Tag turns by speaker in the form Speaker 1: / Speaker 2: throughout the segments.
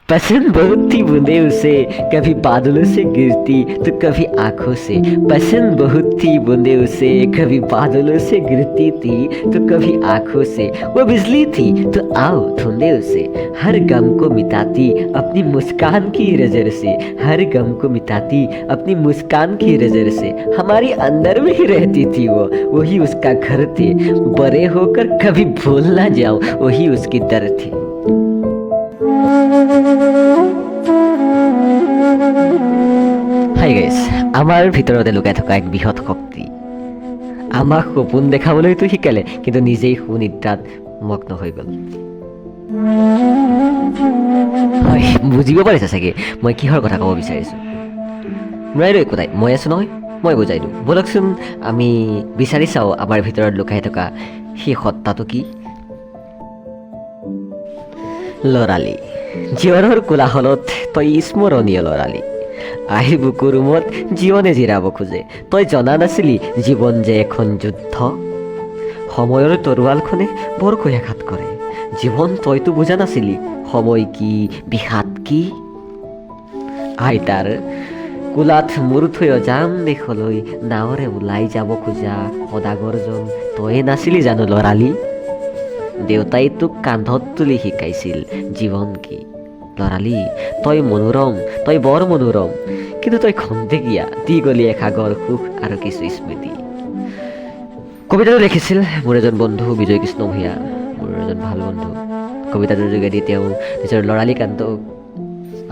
Speaker 1: पसंद बहुत थी बूंदे उसे, कभी बादलों से गिरती तो कभी आंखों से। पसंद बहुत थी बूंदे उसे, कभी बादलों से गिरती थी तो कभी आंखों से। वो बिजली थी तो आओ ढूंढे उसे, हर गम को मिटाती अपनी मुस्कान की नजर से। हर गम को मिटाती अपनी मुस्कान की नजर से। हमारी अंदर में ही रहती थी वो, वही उसका घर थे। बड़े होकर कभी भूल ना जाऊं, वही उसकी दर थी। হাই গাইছ, আমাৰ ভিতৰতে লুকাই থকা এক বৃহৎ শক্তি আমাক সপোন দেখাবলৈতো শিকালে, কিন্তু নিজেই সুনিদ্ৰাত মগ্ন হৈ গ'ল। হয়, বুজিব পাৰিছে চাগে মই কিহৰ কথা ক'ব বিচাৰিছোঁ। নোৱাৰিলোঁ একো নাই, মই আছোঁ নহয়, মই বুজাই দিওঁ। ব'লকচোন আমি বিচাৰি চাওঁ আমাৰ ভিতৰত লুকাই থকা সেই সত্তাটো কি। ল'ৰালি, জীৱনৰ কোলাহলত তই স্মৰণীয় ল'ৰালি। আহি বুকুৰ ৰুমত জীৱনে জিৰাব খোজে। তই জনা নাছিলি জীৱন যে এখন যুদ্ধ। সময়ৰ তৰোৱালখনে বৰকৈ আঘাত কৰে। জীৱন তইতো বুজা নাছিলি সময় কি, বিষাদ কি। আইতাৰ কোলাত মূৰ থৈ অজান দেশলৈ নাৱৰে ওলাই যাব খোজা সদাগৰজন তয়ে নাছিলি জানো ল'ৰালি। দেউতাই তোক কান্ধত তুলি শিকাইছিল জীৱন কি। ল'ৰালি, তই মনোৰম, তই বৰ মনোৰম, কিন্তু তই খন্তেকীয়া, দি গলি এক সাগৰ সুখ আৰু কিছু স্মৃতি। কবিতাটো লিখিছিল মোৰ এজন বন্ধু বিজয় কৃষ্ণ ভূঞা, মোৰ এজন ভাল বন্ধু। কবিতাটোৰ যোগেদি তেওঁ নিজৰ ল'ৰালি কাণ্ডক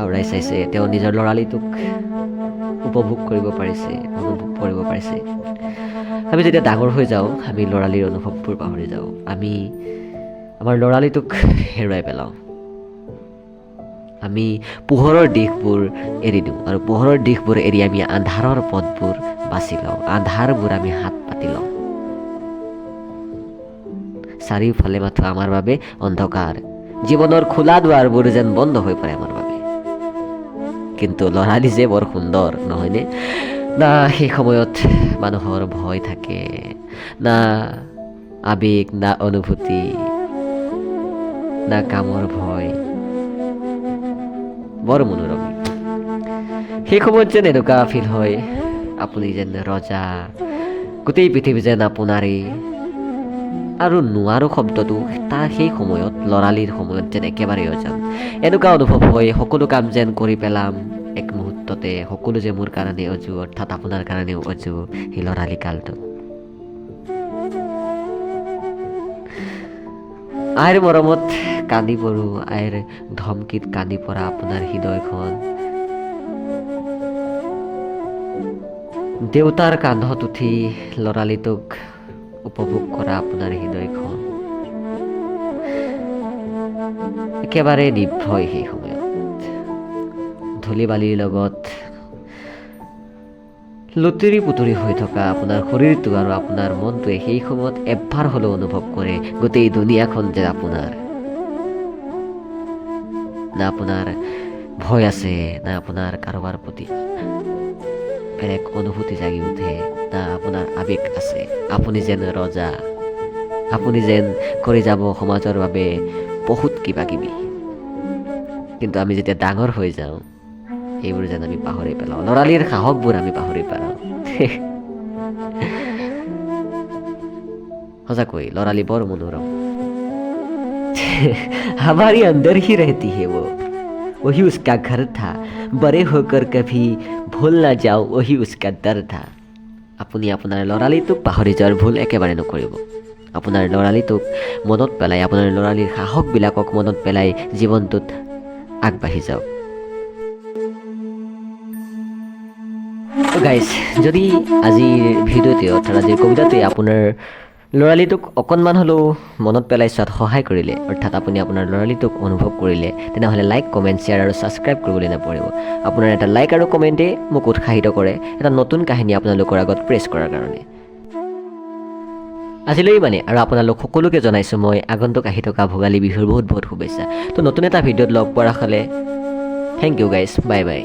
Speaker 1: আওৰাই চাইছে, তেওঁ নিজৰ ল'ৰালিটোক উপভোগ কৰিব পাৰিছে, অনুভৱ কৰিব পাৰিছে। আমি যেতিয়া ডাঙৰ হৈ যাওঁ, আমি ল'ৰালিৰ অনুভৱবোৰ পাহৰি যাওঁ। আমি আমাৰ ল'ৰালিটোক হেৰুৱাই পেলাওঁ। আমি পোহৰৰ দিশবোৰ এৰি দিওঁ, আৰু পোহৰৰ দিশবোৰ এৰি আমি আন্ধাৰৰ পথবোৰ বাছি লওঁ। আন্ধাৰবোৰ আমি হাত পাতি লওঁ। চাৰিওফালে মাথো আমাৰ বাবে অন্ধকাৰ। জীৱনৰ খোলা দুৱাৰবোৰ যেন বন্ধ হৈ পৰে আমাৰ বাবে। কিন্তু ল'ৰালি যে বৰ সুন্দৰ, নহয়নে? না সেই সময়ত মানুহৰ ভয় থাকে, না আৱেগ, না অনুভূতি, না কামৰ ভয়। বৰ মনোৰম। সেই সময়ত যেন এনেকুৱা ফিল হয় আপুনি যেন ৰজা, গোটেই পৃথিৱী যেন আপোনাৰেই। আৰু নোৱাৰো শব্দটো তাৰ সেই সময়ত, ল'ৰালিৰ সময়ত যেন একেবাৰে অজান। এনেকুৱা অনুভৱ হয় সকলো কাম যেন কৰি পেলাম এক মুহূৰ্ততে, সকলো যে মোৰ কাৰণে অজু, অৰ্থাৎ আপোনাৰ কাৰণেও অজু সেই ল'ৰালি কালটো। আইৰ মৰমত কান্দি পৰোঁ, আইৰ ধমকিত কান্দি পৰা আপোনাৰ হৃদয়খন। দেউতাৰ কান্ধত উঠি ল'ৰালিটোক উপভোগ কৰা আপোনাৰ হৃদয়খন। একেবাৰে নিৰ্ভয় সেই সময়ত। ধূলি বালিৰ লগত লুতুৰি পুতুৰি হৈ থকা আপোনাৰ শৰীৰটো আৰু আপোনাৰ মনটোৱে সেই সময়ত এবাৰ হ'লেও অনুভৱ কৰে গোটেই দুনিয়াখন যে আপোনাৰ। না আপোনাৰ ভয় আছে, না আপোনাৰ কাৰোবাৰ প্ৰতি বেলেগ অনুভূতি জাগি উঠে, না আপোনাৰ আৱেগ আছে। আপুনি যেন ৰজা, আপুনি যেন কৰি যাব সমাজৰ বাবে বহুত কিবা কিবি। কিন্তু আমি যেতিয়া ডাঙৰ হৈ যাওঁ, এইবোৰ যেন আমি পাহৰি পেলাওঁ। ল'ৰালিৰ সাহসবোৰ আমি পাহৰি পেলাওঁ। সঁচাকৈ ল'ৰালি বৰ মনোৰম। हमारी अंदर ही रहती है वो, वही उसका घर था। बड़े होकर कभी भूल ना जाओ, वही उसका डर था। আপুনি আপোনাৰ ল'ৰালিটোক পাহৰি যোৱাৰ ভুল একেবাৰে নকৰিব। আপোনাৰ ল'ৰালিটোক মনত পেলাই, আপোনাৰ ল'ৰালিৰ সাহসবিলাকক মনত পেলাই জীৱনটোত আগবাঢ়ি যাওক। গাইজ, যদি আজিৰ ভিডিঅ'টোৱে অৰ্থাৎ আজিৰ কবিতাটোৱে আপোনাৰ ল'ৰালিটোক অকণমান হ'লেও মনত পেলাই চোৱাত সহায় কৰিলে, অৰ্থাৎ আপুনি আপোনাৰ ল'ৰালিটোক অনুভৱ কৰিলে, তেনেহ'লে লাইক, কমেণ্ট, শ্বেয়াৰ আৰু ছাবস্ক্ৰাইব কৰিবলৈ নাপাহৰিব। আপোনাৰ এটা লাইক আৰু কমেণ্টে মোক উৎসাহিত কৰে এটা নতুন কাহিনী আপোনালোকৰ আগত প্ৰেছ কৰাৰ কাৰণে। আজিলৈ মানে, আৰু আপোনালোক সকলোকে জনাইছোঁ মই আগন্তুক আহি থকা ভোগালী বিহুৰ বহুত বহুত শুভেচ্ছা। তো নতুন এটা ভিডিঅ'ত লগ পোৱাৰ আশালে thank you guys, bye by.